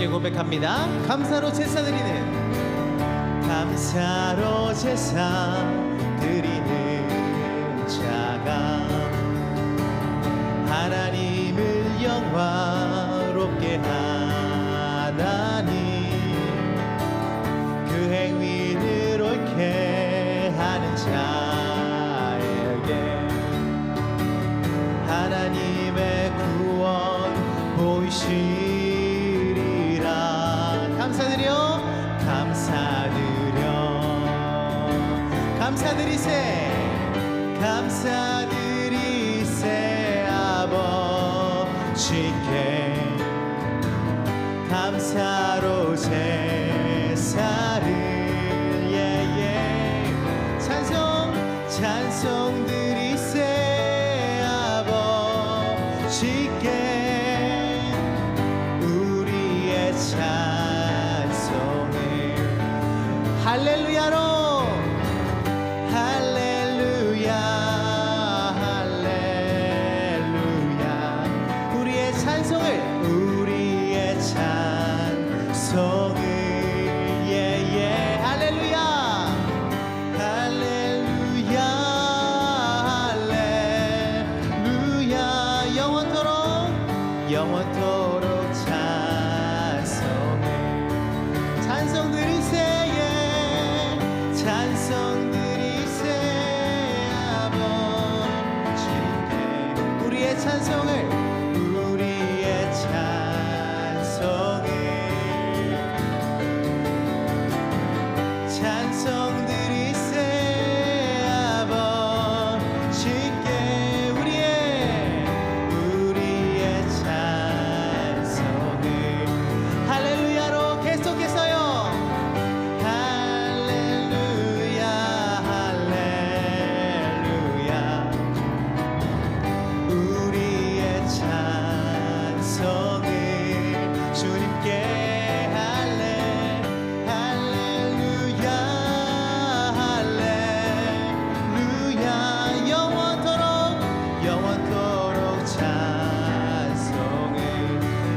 함께 고백합니다. 감사로 제사 드리는, 감사로 제사 드리는 자가 하나님을 영화롭게 하나니 그 행위를 옳게 하는 자에게 하나님의 구원 보이시리라. 감사드려, 감사드리세, 감사드리세 아버지께 감사로 제사를 찬송 드리세 아버지께 우리의 찬송을 할렐루야로 할렐루야 할렐루야 우리의 찬송을 예예 할렐루야 할렐루야 할렐루야 영원토록 찬송 드리세 찬송 드리세 아버지께 우리의 찬송을 찬송 드리세 아버지께 우리의 찬송을 할렐루야로 계속해서요 할렐루야 할렐루야 우리의 찬송을 주님께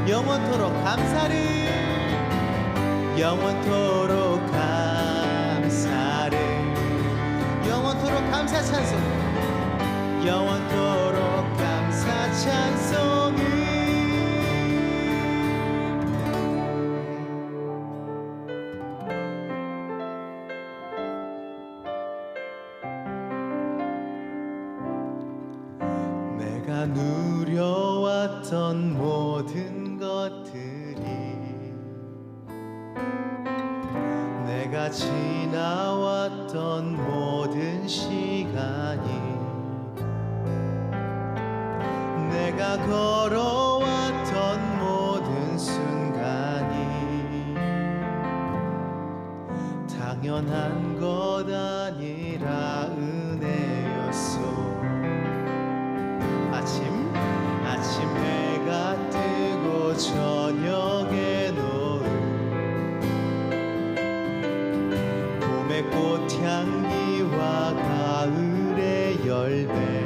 영원토록 감사를 영원토록 감사를 영원토록 감사 찬송 영원토록 감사 찬송을 내가 누려왔던 모든 것들이 내가 지나왔던 모든 시간이 내가 걸어왔던 모든 순간이 당연한 것 아니라 은혜였소. 아침 해가 뜨고 저녁에 노을 봄의 꽃향기와 가을의 열매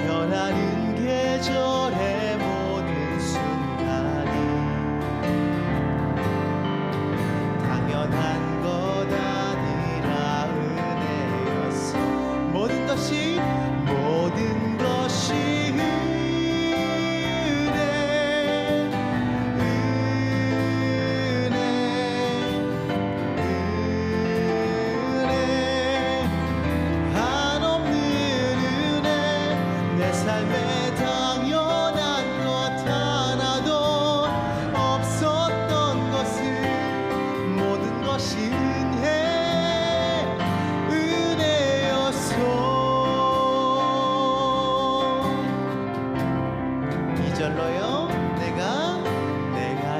변하는 계절의 모든 순간이 당연한 것 아니라 은혜였어. 모든 것이 삶에 당연한 것 하나도 없었던 것을 모든 것이 은혜였소. 이절로요 내가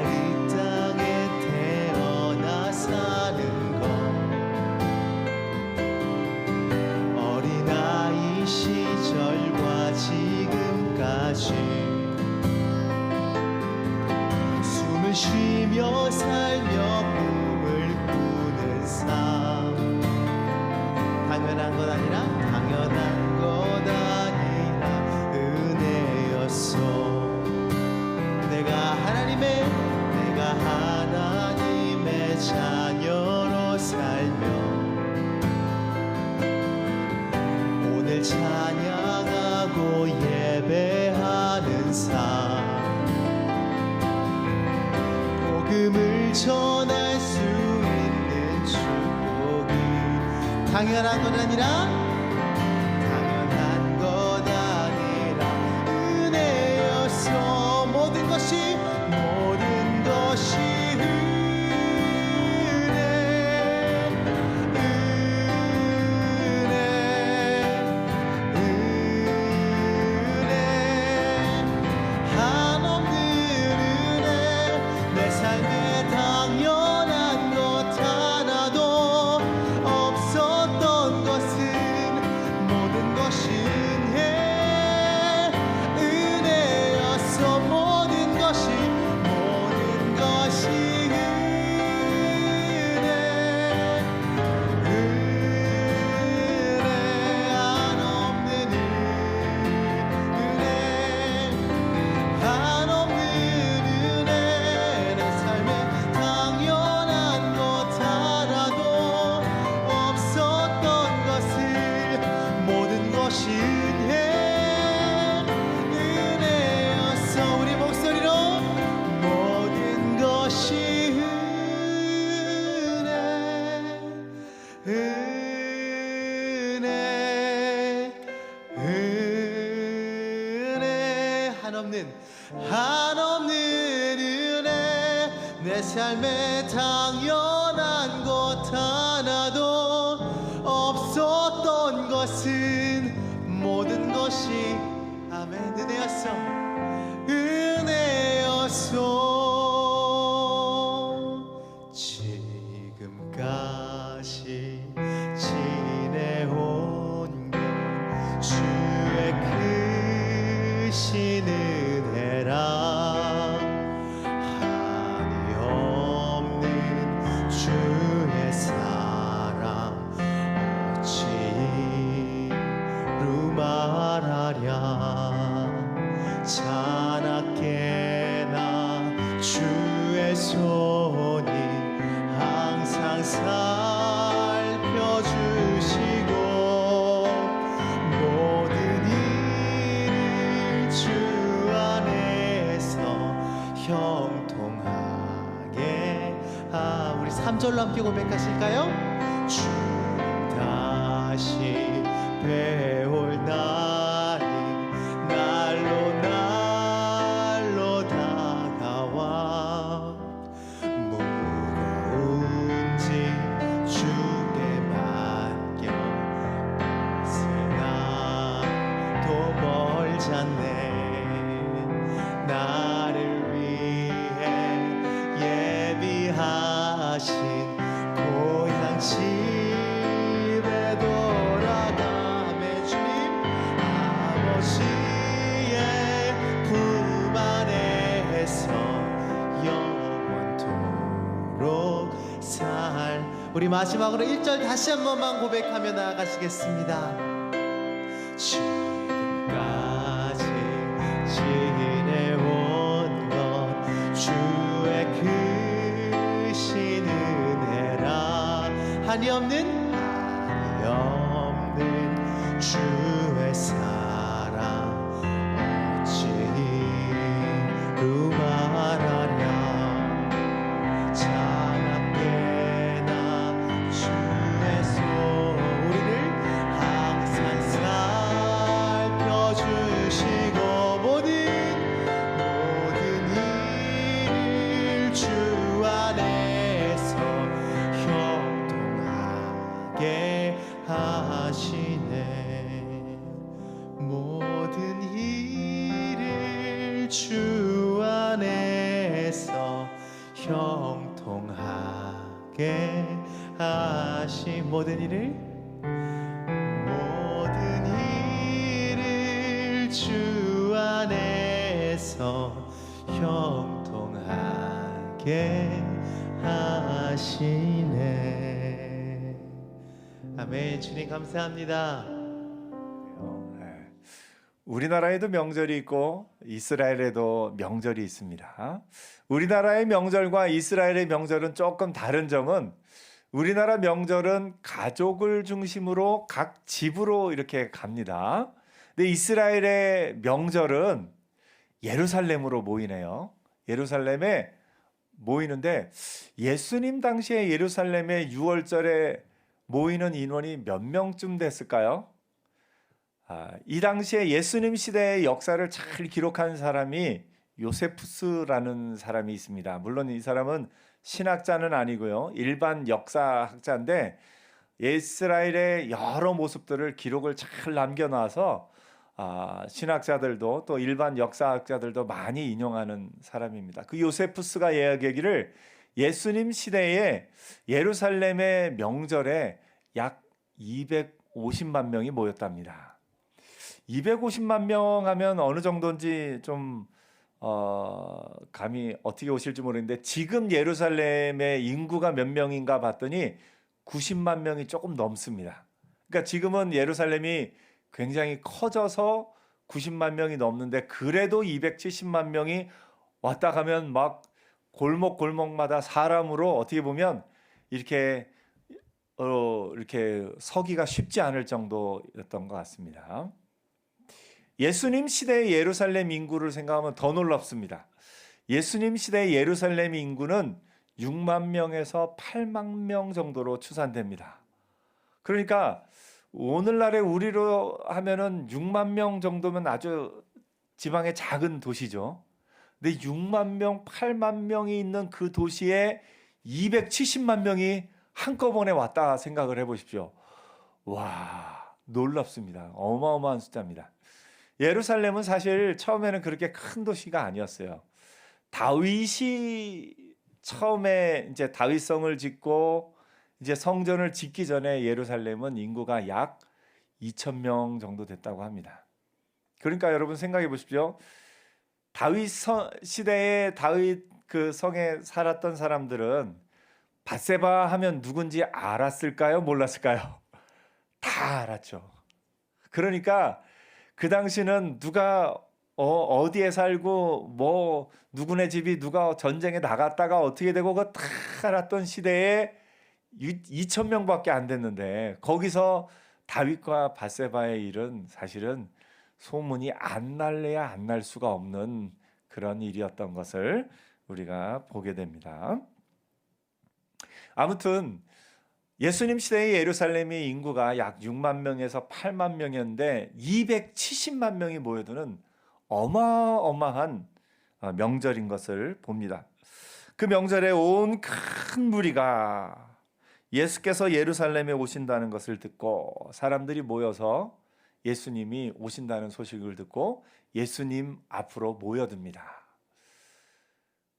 이 땅에 태어나 사는 것 어린아이 시절과 지금까지 숨을 쉬며 살며 꿈을 꾸는 삶 당연한 것 아니라 은혜였소. 내가 주를 찬양하고 예배하는 삶, 복음을 전할 수 있는 축복이 당연한 건 아니라 은혜여서 모든 것이 한없는 은혜, 내 삶에 당연한 것 하나도 없었던 것은 모든 것이 은혜여서 모든 것이 한없는 은혜, 내 삶에 당연한 것 하나도 없었던 것은 모든 것이 아멘 은혜였어, 은혜였어. 지금까지 지내온 것 주의 크신 한이 없는 주의 사랑 어찌 이루 말하랴. 자나깨나 주의 손이 항상 살펴주시고 모든 일을 주 형통하게. 우리 3절로 함께 고백하실까요? 주님 다시 배울 날이 날로 다가와. 무거운 짐 주께 맡겨 있으나 또 멀잖네. 나를 위해 예비하신 고향 집에 돌아가매. 주님 아버지의 품 안에서 영원토록 살. 우리 마지막으로 1절 다시 한 번만 고백하며 나아가시겠습니다. 지금까지 지내온 것 주의 크신 은혜라. 한이 없는 주의 사랑 어찌 이루 말하랴. 자나깨나 주의 손 우리를 항상 살펴주시고 모든 일을 주 안에서 형통하게 하시네. 모든 일을 주 안에서 형통하게 하시. 모든 일을 주 안에서 형통하게 하시네. 아멘. 주님 감사합니다. 우리나라에도 명절이 있고 이스라엘에도 명절이 있습니다. 우리나라의 명절과 이스라엘의 명절은 조금 다른 점은 우리나라 명절은 가족을 중심으로 각 집으로 이렇게 갑니다. 근데 이스라엘의 명절은 예루살렘으로 모이네요. 예루살렘에 모이는데 예수님 당시에 예루살렘의 유월절에 모이는 인원이 몇 명쯤 됐을까요? 이 당시에 예수님 시대의 역사를 잘 기록한 사람이 요세푸스라는 사람이 있습니다. 물론 이 사람은 신학자는 아니고요. 일반 역사학자인데 이스라엘의 여러 모습들을 기록을 잘 남겨놔서 신학자들도 또 일반 역사학자들도 많이 인용하는 사람입니다. 그 요세푸스가 이야기하기를 예수님 시대에 예루살렘의 명절에 약 250만 명이 모였답니다. 250만 명 하면 어느 정도인지 좀 감이 어떻게 오실지 모르겠는데 지금 예루살렘의 인구가 몇 명인가 봤더니 90만 명이 조금 넘습니다. 그러니까 지금은 예루살렘이 굉장히 커져서 90만 명이 넘는데 그래도 270만 명이 왔다 가면 막 골목골목마다 사람으로 어떻게 보면 이렇게 서기가 쉽지 않을 정도였던 것 같습니다. 예수님 시대의 예루살렘 인구를 생각하면 더 놀랍습니다. 예수님 시대의 예루살렘 인구는 6만 명에서 8만 명 정도로 추산됩니다. 그러니까 오늘날의 우리로 하면은 6만 명 정도면 아주 지방의 작은 도시죠. 근데 6만 명, 8만 명이 있는 그 도시에 270만 명이 한꺼번에 왔다 생각을 해보십시오. 와, 놀랍습니다. 어마어마한 숫자입니다. 예루살렘은 사실 처음에는 그렇게 큰 도시가 아니었어요. 다윗이 처음에 이제 다윗성을 짓고 이제 성전을 짓기 전에 예루살렘은 인구가 약 2,000명 정도 됐다고 합니다. 그러니까 여러분 생각해 보십시오. 다윗 시대에 다윗 그 성에 살았던 사람들은 밧세바 하면 누군지 알았을까요? 몰랐을까요? 다 알았죠. 그러니까 그 당시는 누가 어디에 살고 뭐 누구네 집이 누가 전쟁에 나갔다가 어떻게 되고 그거 다 알았던 시대에 2,000명밖에 안 됐는데 거기서 다윗과 밧세바의 일은 사실은 소문이 안 날래야 안 날 수가 없는 그런 일이었던 것을 우리가 보게 됩니다. 아무튼 예수님 시대의 예루살렘의 인구가 약 6만 명에서 8만 명이었는데 270만 명이 모여드는 어마어마한 명절인 것을 봅니다. 그 명절에 온 큰 무리가 예수께서 예루살렘에 오신다는 것을 듣고 사람들이 모여서 예수님이 오신다는 소식을 듣고 예수님 앞으로 모여듭니다.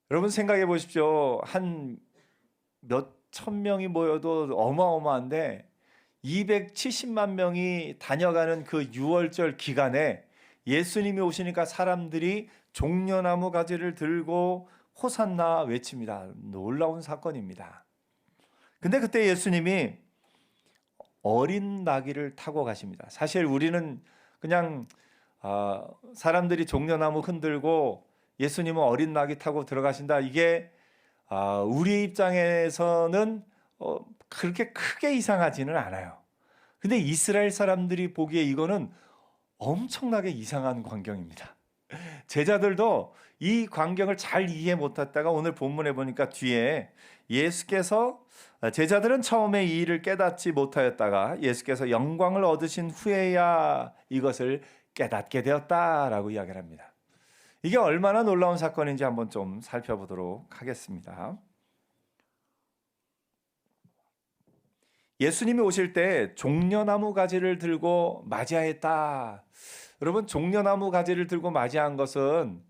여러분 생각해 보십시오. 한 몇천 명이 모여도 어마어마한데 270만 명이 다녀가는 그 유월절 기간에 예수님이 오시니까 사람들이 종려나무 가지를 들고 호산나 외칩니다. 놀라운 사건입니다. 근데 그때 예수님이 어린 나귀를 타고 가십니다. 사실 우리는 그냥 사람들이 종려나무 흔들고 예수님은 어린 나귀 타고 들어가신다. 이게 우리 입장에서는 그렇게 크게 이상하지는 않아요. 근데 이스라엘 사람들이 보기에 이거는 엄청나게 이상한 광경입니다. 제자들도 이 광경을 잘 이해 못했다가 오늘 본문에 보니까 뒤에 예수께서 제자들은 처음에 이 일을 깨닫지 못하였다가 예수께서 영광을 얻으신 후에야 이것을 깨닫게 되었다라고 이야기를 합니다. 이게 얼마나 놀라운 사건인지 한번 좀 살펴보도록 하겠습니다. 예수님이 오실 때 종려나무 가지를 들고 맞이하였다. 여러분 종려나무 가지를 들고 맞이한 것은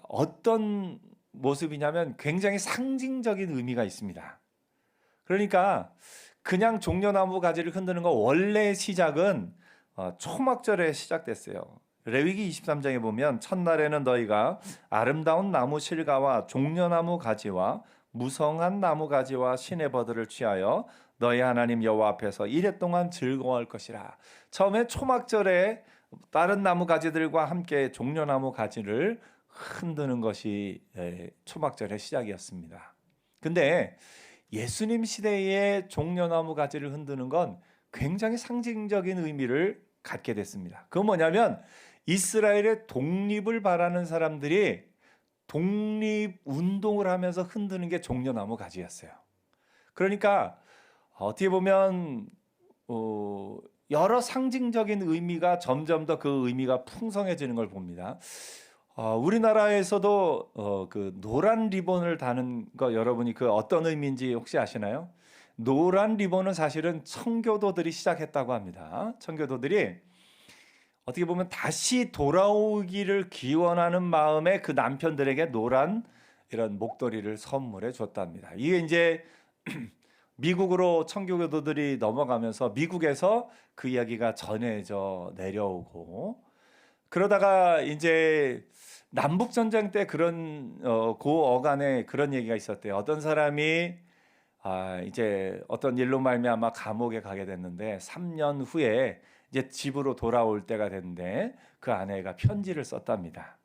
어떤 모습이냐면 굉장히 상징적인 의미가 있습니다. 그러니까 그냥 종려나무 가지를 흔드는 거 원래 시작은 초막절에 시작됐어요. 레위기 23장에 보면 첫날에는 너희가 아름다운 나무 실과와 종려나무 가지와 무성한 나무 가지와 시내버드를 취하여 너희 하나님 여호와 앞에서 이레 동안 즐거워할 것이라. 처음에 초막절에 다른 나무 가지들과 함께 종려나무 가지를 흔드는 것이 초막절의 시작이었습니다. 근데 예수님 시대의 종려나무 가지를 흔드는 건 굉장히 상징적인 의미를 갖게 됐습니다. 그건 뭐냐면 이스라엘의 독립을 바라는 사람들이 독립운동을 하면서 흔드는 게 종려나무 가지였어요. 그러니까 어떻게 보면 여러 상징적인 의미가 점점 더 그 의미가 풍성해지는 걸 봅니다. 우리나라에서도 그 노란 리본을 다는 거 여러분이 그 어떤 의미인지 혹시 아시나요? 노란 리본은 사실은 청교도들이 시작했다고 합니다. 청교도들이 어떻게 보면 다시 돌아오기를 기원하는 마음에 그 남편들에게 노란 이런 목도리를 선물해 줬답니다. 이게 이제 미국으로 청교도들이 넘어가면서 미국에서 그 이야기가 전해져 내려오고 그러다가 이제 남북 전쟁 때 그런 고 어간에 그런 얘기가 있었대요. 어떤 사람이 이제 어떤 일로 말미암아 감옥에 가게 됐는데 3년 후에 이제 집으로 돌아올 때가 됐는데 그 아내가 편지를 썼답니다.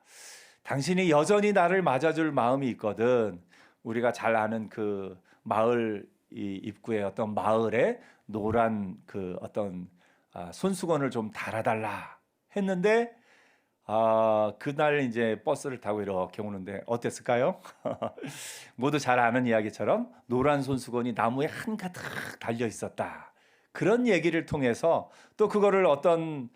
당신이 여전히 나를 맞아줄 마음이 있거든. 우리가 잘 아는 그 마을 입구에 어떤 마을에 노란 그 어떤 손수건을 좀 달아달라 했는데 그날 이제 버스를 타고 이렇게 오는데 어땠을까요? 모두 잘 아는 이야기처럼 노란 손수건이 나무에 한가득 달려 있었다. 그런 얘기를 통해서 또 그거를 어떤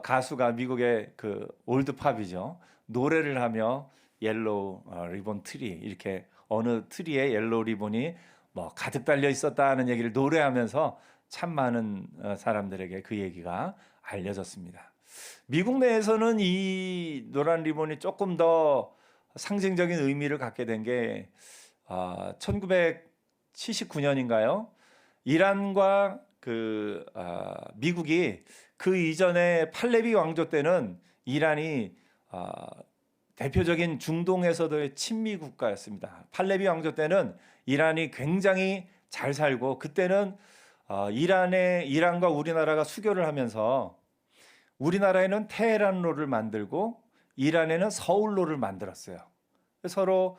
가수가 미국의 그 올드팝이죠. 노래를 하며 옐로우 리본 트리 이렇게 어느 트리에 옐로우 리본이 뭐 가득 달려 있었다는 얘기를 노래하면서 참 많은 사람들에게 그 얘기가 알려졌습니다. 미국 내에서는 이 노란 리본이 조금 더 상징적인 의미를 갖게 된 게 1979년인가요? 이란과 그 미국이 그 이전에 팔레비 왕조 때는 이란이 대표적인 중동에서도의 친미 국가였습니다. 팔레비 왕조 때는 이란이 굉장히 잘 살고 그때는 이란과 우리나라가 수교를 하면서 우리나라에는 테헤란로를 만들고 이란에는 서울로를 만들었어요. 서로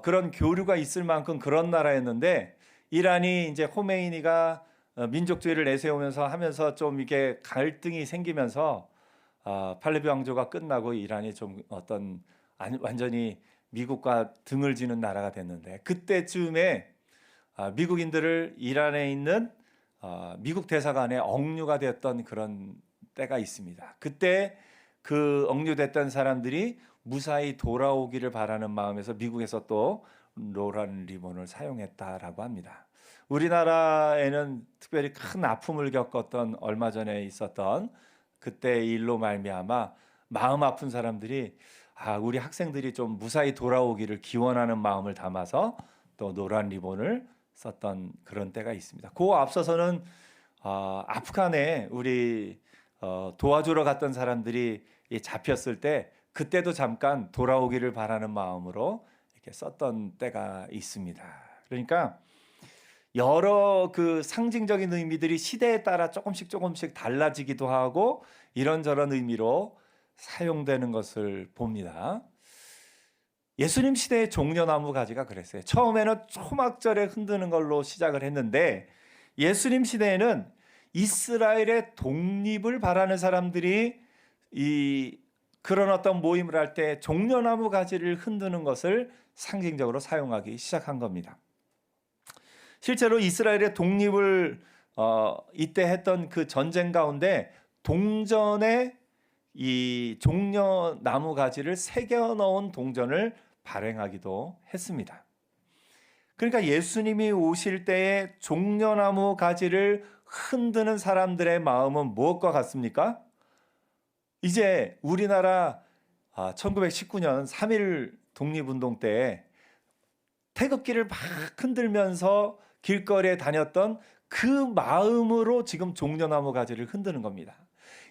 그런 교류가 있을 만큼 그런 나라였는데 이란이 이제 호메이니가 민족주의를 내세우면서 하면서 좀 이게 갈등이 생기면서 팔레비 왕조가 끝나고 이란이 좀 어떤 완전히 미국과 등을 지는 나라가 됐는데 그때쯤에 미국인들을 이란에 있는 미국 대사관에 억류가 되었던 그런 때가 있습니다. 그때 그 억류됐던 사람들이 무사히 돌아오기를 바라는 마음에서 미국에서 또 노란 리본을 사용했다라고 합니다. 우리나라에는 특별히 큰 아픔을 겪었던 얼마 전에 있었던 그때 일로 말미암아 마음 아픈 사람들이 우리 학생들이 좀 무사히 돌아오기를 기원하는 마음을 담아서 또 노란 리본을 썼던 그런 때가 있습니다. 그 앞서서는 아프간에 우리 도와주러 갔던 사람들이 잡혔을 때 그때도 잠깐 돌아오기를 바라는 마음으로 이렇게 썼던 때가 있습니다. 그러니까 여러 그 상징적인 의미들이 시대에 따라 조금씩 달라지기도 하고 이런저런 의미로 사용되는 것을 봅니다. 예수님 시대의 종려나무 가지가 그랬어요. 처음에는 초막절에 흔드는 걸로 시작을 했는데 예수님 시대에는 이스라엘의 독립을 바라는 사람들이 그런 어떤 모임을 할 때 종려나무 가지를 흔드는 것을 상징적으로 사용하기 시작한 겁니다. 실제로 이스라엘의 독립을 이때 했던 그 전쟁 가운데 동전에 이 종려나무 가지를 새겨 넣은 동전을 발행하기도 했습니다. 그러니까 예수님이 오실 때에 종려나무 가지를 흔드는 사람들의 마음은 무엇과 같습니까? 이제 우리나라 1919년 3.1 독립운동 때 태극기를 막 흔들면서 길거리에 다녔던 그 마음으로 지금 종려나무 가지를 흔드는 겁니다.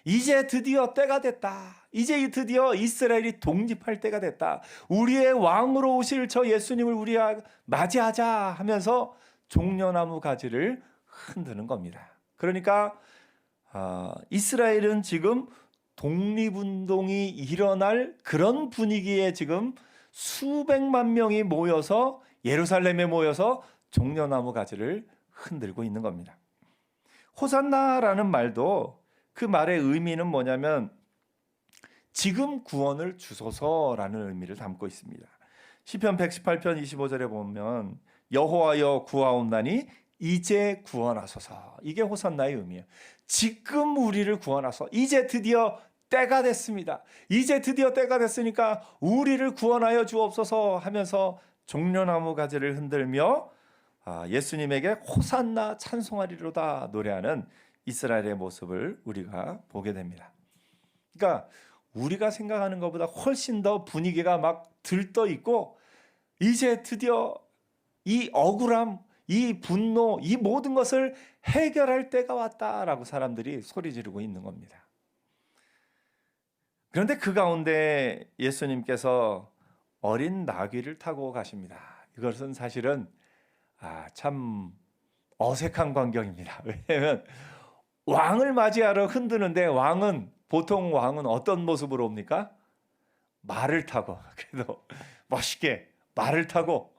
이제 드디어 때가 됐다. 이제 드디어 이스라엘이 독립할 때가 됐다. 우리의 왕으로 오실 저 예수님을 우리가 맞이하자 하면서 종려나무 가지를 흔드는 겁니다. 그러니까 이스라엘은 지금 독립운동이 일어날 그런 분위기에 지금 수백만 명이 모여서 예루살렘에 모여서 종려나무 가지를 흔들고 있는 겁니다. 호산나라는 말도 그 말의 의미는 뭐냐면 지금 구원을 주소서라는 의미를 담고 있습니다. 시편 118편 25절에 보면 여호와여 구하옵나니 이제 구원하소서. 이게 호산나의 의미예요. 지금 우리를 구원하소서. 이제 드디어 때가 됐습니다. 이제 드디어 때가 됐으니까 우리를 구원하여 주옵소서 하면서 종려나무 가지를 흔들며 예수님에게 호산나 찬송하리로다 노래하는 이스라엘의 모습을 우리가 보게 됩니다. 그러니까 우리가 생각하는 것보다 훨씬 더 분위기가 막 들떠 있고 이제 드디어 이 억울함, 이 분노, 이 모든 것을 해결할 때가 왔다라고 사람들이 소리 지르고 있는 겁니다. 그런데 그 가운데 예수님께서 어린 나귀를 타고 가십니다. 이것은 사실은 참 어색한 광경입니다. 왜냐하면 왕을 맞이하러 흔드는데 보통 왕은 어떤 모습으로 옵니까? 말을 타고, 그래도 멋있게 말을 타고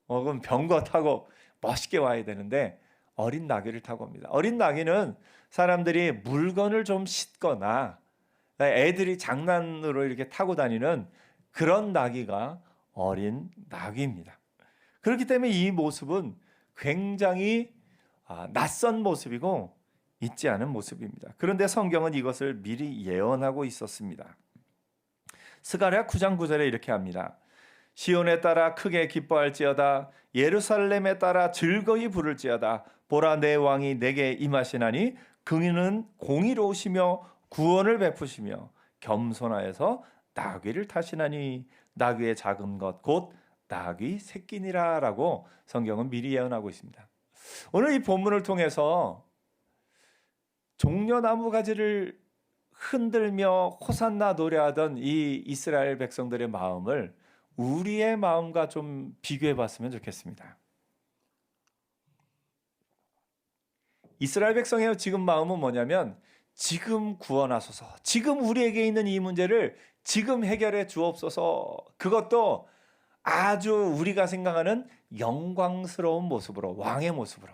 혹은 병거 타고 멋있게 와야 되는데 어린 나귀를 타고 옵니다. 어린 나귀는 사람들이 물건을 좀 싣거나 애들이 장난으로 이렇게 타고 다니는 그런 나귀가 어린 나귀입니다. 그렇기 때문에 이 모습은 굉장히 낯선 모습이고 있지 않은 모습입니다. 그런데 성경은 이것을 미리 예언하고 있었습니다. 스가랴 9장 9절에 이렇게 합니다. 시온에 따라 크게 기뻐할지어다 예루살렘에 따라 즐거이 부를지어다 보라 내 왕이 내게 임하시나니 그는 공의로우시며 구원을 베푸시며 겸손하여서 나귀를 타시나니 나귀의 작은 것 곧 나귀 새끼니라 라고 성경은 미리 예언하고 있습니다. 오늘 이 본문을 통해서 종려나무 가지를 흔들며 호산나 노래하던 이 이스라엘 백성들의 마음을 우리의 마음과 좀 비교해 봤으면 좋겠습니다. 이스라엘 백성의 지금 마음은 뭐냐면 지금 구원하소서. 지금 우리에게 있는 이 문제를 지금 해결해 주옵소서. 그것도 아주 우리가 생각하는 영광스러운 모습으로, 왕의 모습으로.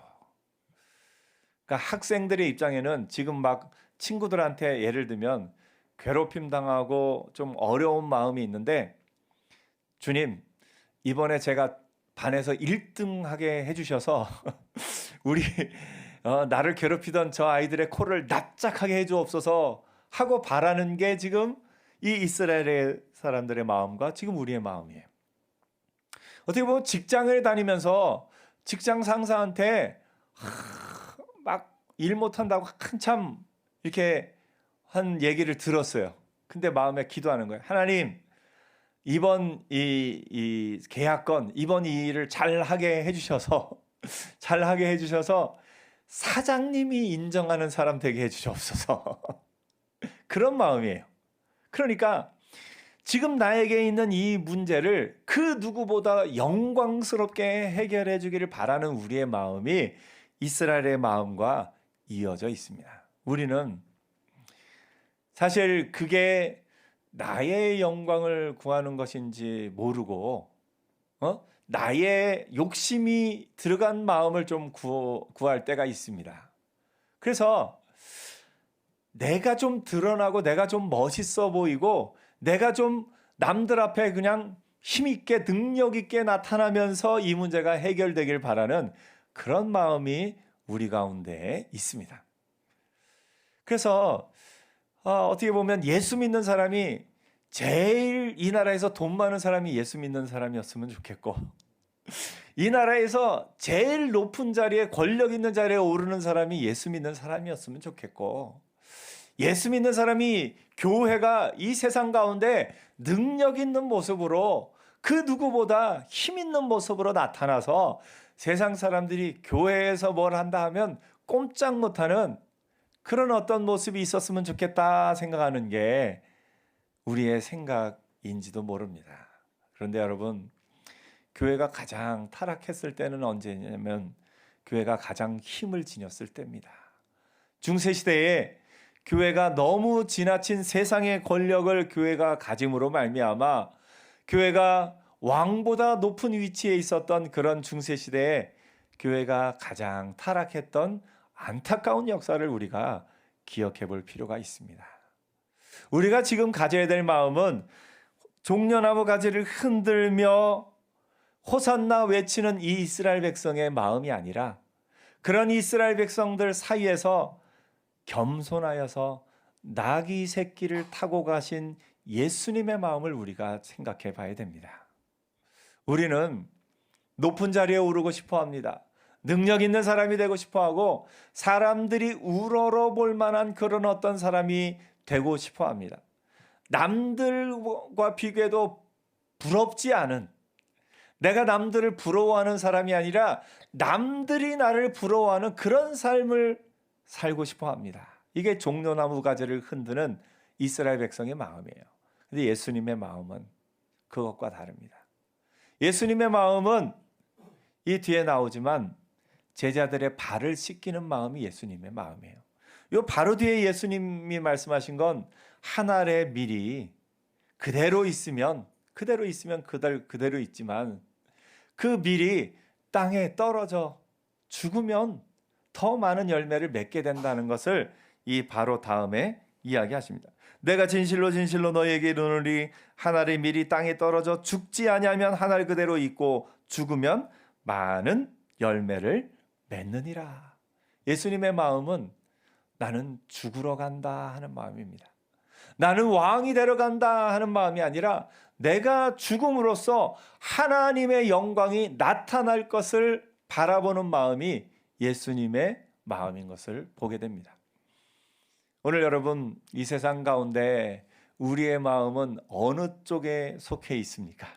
그러니까 학생들의 입장에는 지금 막 친구들한테 예를 들면 괴롭힘 당하고 좀 어려운 마음이 있는데 주님, 이번에 제가 반에서 1등 하게 해주셔서 우리 나를 괴롭히던 저 아이들의 코를 납작하게 해주옵소서 하고 바라는 게 지금 이 이스라엘의 사람들의 마음과 지금 우리의 마음이에요. 어떻게 보면 직장을 다니면서 직장 상사한테 막 일 못한다고 한참 이렇게 한 얘기를 들었어요. 근데 마음에 기도하는 거예요. 하나님, 이번 이 계약건, 이번 이 일을 잘하게 해주셔서 사장님이 인정하는 사람 되게 해주시옵소서. 그런 마음이에요. 그러니까 지금 나에게 있는 이 문제를 그 누구보다 영광스럽게 해결해 주기를 바라는 우리의 마음이 이스라엘의 마음과 이어져 있습니다. 우리는 사실 그게 나의 영광을 구하는 것인지 모르고 나의 욕심이 들어간 마음을 좀 구할 때가 있습니다. 그래서 내가 좀 드러나고 내가 좀 멋있어 보이고 내가 좀 남들 앞에 그냥 힘있게 능력 있게 나타나면서 이 문제가 해결되길 바라는 그런 마음이 우리 가운데 있습니다. 그래서 어떻게 보면 예수 믿는 사람이 제일 이 나라에서 돈 많은 사람이 예수 믿는 사람이었으면 좋겠고 이 나라에서 제일 높은 자리에 권력 있는 자리에 오르는 사람이 예수 믿는 사람이었으면 좋겠고 예수 믿는 사람이 교회가 이 세상 가운데 능력 있는 모습으로 그 누구보다 힘 있는 모습으로 나타나서 세상 사람들이 교회에서 뭘 한다 하면 꼼짝 못하는 그런 어떤 모습이 있었으면 좋겠다 생각하는 게 우리의 생각인지도 모릅니다. 그런데 여러분, 교회가 가장 타락했을 때는 언제냐면 교회가 가장 힘을 지녔을 때입니다. 중세시대에 교회가 너무 지나친 세상의 권력을 교회가 가짐으로 말미암아 교회가 왕보다 높은 위치에 있었던 그런 중세시대에 교회가 가장 타락했던 안타까운 역사를 우리가 기억해 볼 필요가 있습니다. 우리가 지금 가져야 될 마음은 종려나무 가지를 흔들며 호산나 외치는 이 이스라엘 백성의 마음이 아니라 그런 이스라엘 백성들 사이에서 겸손하여서 나귀 새끼를 타고 가신 예수님의 마음을 우리가 생각해 봐야 됩니다. 우리는 높은 자리에 오르고 싶어 합니다. 능력 있는 사람이 되고 싶어 하고 사람들이 우러러 볼 만한 그런 어떤 사람이 되고 싶어 합니다. 남들과 비교해도 부럽지 않은, 내가 남들을 부러워하는 사람이 아니라 남들이 나를 부러워하는 그런 삶을 살고 싶어 합니다. 이게 종려나무 가지를 흔드는 이스라엘 백성의 마음이에요. 근데 예수님의 마음은 그것과 다릅니다. 예수님의 마음은 이 뒤에 나오지만 제자들의 발을 씻기는 마음이 예수님의 마음이에요. 이 바로 뒤에 예수님이 말씀하신 건 한 알의 밀이 그대로 있으면 그대로 있지만 그 밀이 땅에 떨어져 죽으면 더 많은 열매를 맺게 된다는 것을 이 바로 다음에 이야기하십니다. 내가 진실로 진실로 너희에게 이르노니 한 알의 밀이 땅에 떨어져 죽지 아니하면 한 알 그대로 있고 죽으면 많은 열매를 맺느니라. 예수님의 마음은 나는 죽으러 간다 하는 마음입니다. 나는 왕이 되러 간다 하는 마음이 아니라 내가 죽음으로써 하나님의 영광이 나타날 것을 바라보는 마음이 예수님의 마음인 것을 보게 됩니다. 오늘 여러분, 이 세상 가운데 우리의 마음은 어느 쪽에 속해 있습니까?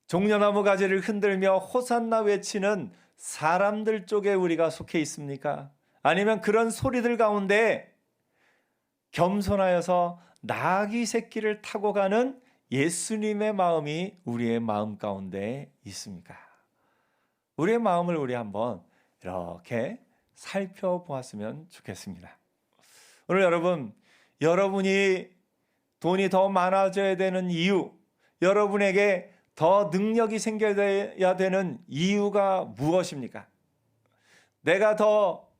종려나무 가지를 흔들며 호산나 외치는 사람들 쪽에 우리가 속해 있습니까? 아니면 그런 소리들 가운데 겸손하여서 나귀 새끼를 타고 가는 예수님의 마음이 우리의 마음 가운데 있습니까? 우리의 마음을 우리 한번 이렇게 살펴보았으면 좋겠습니다. 오늘 여러분이 돈이 더 많아져야 되는 이유, 여러분에게 더 능력이 생겨야 되는 이유가 무엇입니까? 내가 더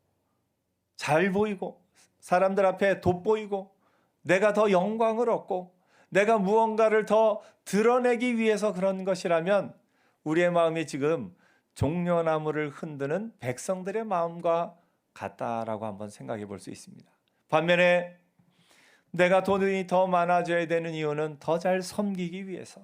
잘 보이고 사람들 앞에 돋보이고 내가 더 영광을 얻고 내가 무언가를 더 드러내기 위해서 그런 것이라면 우리의 마음이 지금 종려나무를 흔드는 백성들의 마음과 같다라고 한번 생각해 볼 수 있습니다. 반면에 내가 돈이 더 많아져야 되는 이유는 더 잘 섬기기 위해서,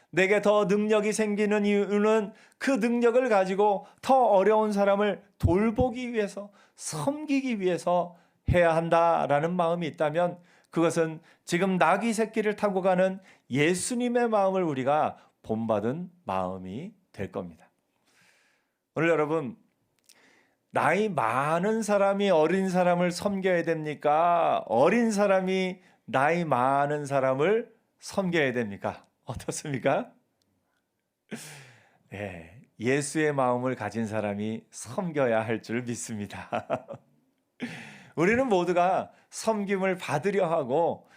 내게 더 능력이 생기는 이유는 그 능력을 가지고 더 어려운 사람을 돌보기 위해서, 섬기기 위해서 해야 한다라는 마음이 있다면 그것은 지금 나귀 새끼를 타고 가는 예수님의 마음을 우리가 본받은 마음이 될 겁니다. 오늘 여러분, 나이 많은 사람이 어린 사람을 섬겨야 됩니까? 어린 사람이 나이 많은 사람을 섬겨야 됩니까? 어떻습니까? 네, 예수의 마음을 가진 사람이 섬겨야 할 줄 믿습니다. 우리는 모두가 섬김을 받으려 하고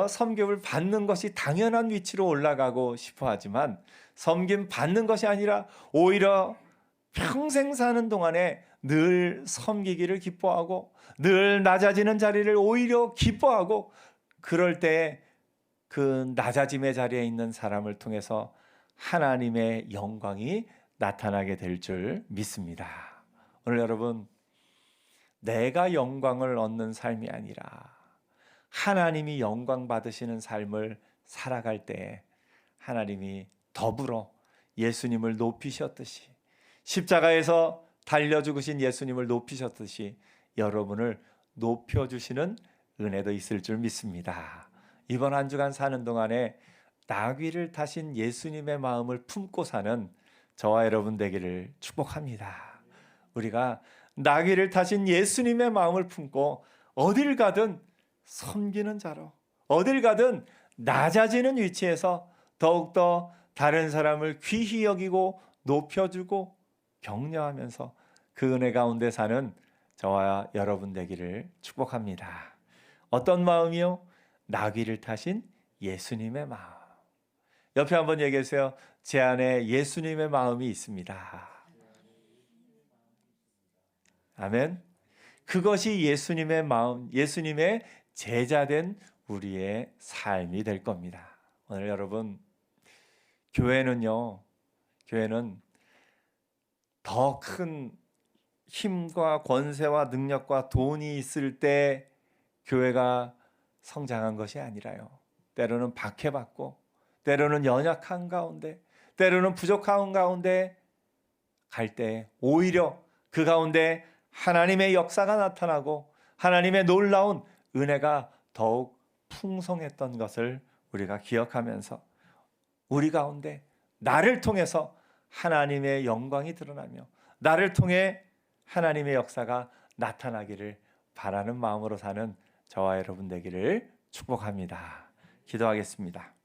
섬김을 받는 것이 당연한 위치로 올라가고 싶어 하지만 섬김 받는 것이 아니라 오히려 평생 사는 동안에 늘 섬기기를 기뻐하고 늘 낮아지는 자리를 오히려 기뻐하고 그럴 때 그 낮아짐의 자리에 있는 사람을 통해서 하나님의 영광이 나타나게 될 줄 믿습니다. 오늘 여러분, 내가 영광을 얻는 삶이 아니라 하나님이 영광 받으시는 삶을 살아갈 때 하나님이 더불어 예수님을 높이셨듯이 십자가에서 달려 죽으신 예수님을 높이셨듯이 여러분을 높여주시는 은혜도 있을 줄 믿습니다. 이번 한 주간 사는 동안에 나귀를 타신 예수님의 마음을 품고 사는 저와 여러분 되기를 축복합니다. 우리가 나귀를 타신 예수님의 마음을 품고 어딜 가든 섬기는 자로, 어딜 가든 낮아지는 위치에서 더욱더 다른 사람을 귀히 여기고 높여주고 격려하면서 그 은혜 가운데 사는 저와 여러분 되기를 축복합니다. 어떤 마음이요? 나귀를 타신 예수님의 마음. 옆에 한번 얘기하세요. 제 안에 예수님의 마음이 있습니다. 아멘. 그것이 예수님의 마음, 예수님의 제자된 우리의 삶이 될 겁니다. 오늘 여러분, 교회는요, 교회는 더 큰 힘과 권세와 능력과 돈이 있을 때 교회가 성장한 것이 아니라요. 때로는 박해받고, 때로는 연약한 가운데, 때로는 부족한 가운데 갈 때 오히려 그 가운데 하나님의 역사가 나타나고 하나님의 놀라운 은혜가 더욱 풍성했던 것을 우리가 기억하면서 우리 가운데 나를 통해서 하나님의 영광이 드러나며 나를 통해 하나님의 역사가 나타나기를 바라는 마음으로 사는 저와 여러분 되기를 축복합니다. 기도하겠습니다.